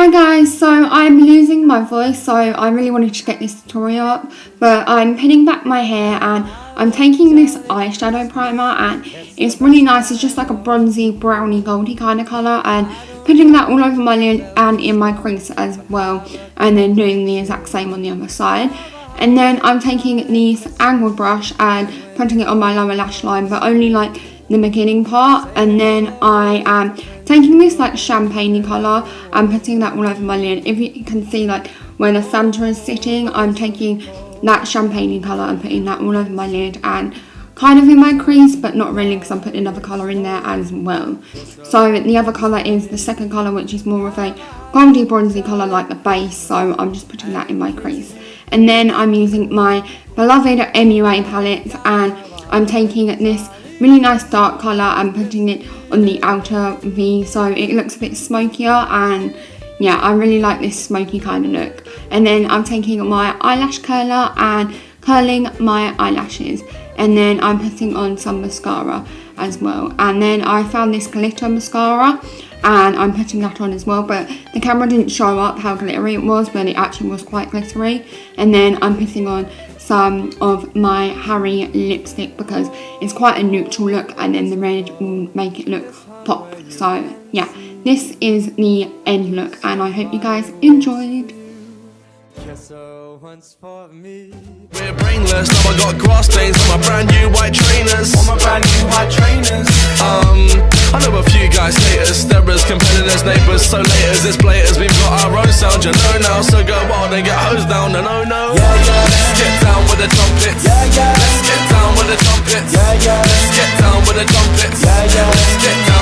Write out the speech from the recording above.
Hi guys, so I'm losing my voice, so I really wanted to get this tutorial up, but I'm pinning back my hair and I'm taking this eyeshadow primer and it's really nice. It's just like a bronzy, browny, goldy kind of colour, and putting that all over my lid and in my crease as well, and then doing the exact same on the other side. And then I'm taking this angled brush and putting it on my lower lash line, but only like the beginning part, and then I am taking this like champagne colour and putting that all over my lid. If you can see like where the centre is sitting, I'm taking that champagne colour and putting that all over my lid and kind of in my crease, but not really because I'm putting another colour in there as well. So the other colour is the second colour, which is more of a goldy bronzy colour like the base, so I'm just putting that in my crease. And then I'm using my beloved MUA palette and I'm taking this really nice dark colour and putting it on the outer V so it looks a bit smokier, and yeah, I really like this smoky kind of look. And then I'm taking my eyelash curler and curling my eyelashes, and then I'm putting on some mascara as well. And then I found this glitter mascara and I'm putting that on as well, but the camera didn't show up how glittery it was, but it actually was quite glittery. And then I'm putting on some of my Harry lipstick because it's quite a neutral look, and then the red will make it look pop. So yeah, this is the end look and I hope you guys enjoyed. We're brainless, now I got grass stains on my brand new white trainers. I know a few guys hate us, starers, competitors, neighbours, so laters, it's blaters, we've got our own sound, you know now, so go wild and get hosed down, and oh no. Let's get down with the trumpets. Let's get down with the trumpets. Let's get down with the trumpets. Let's get down.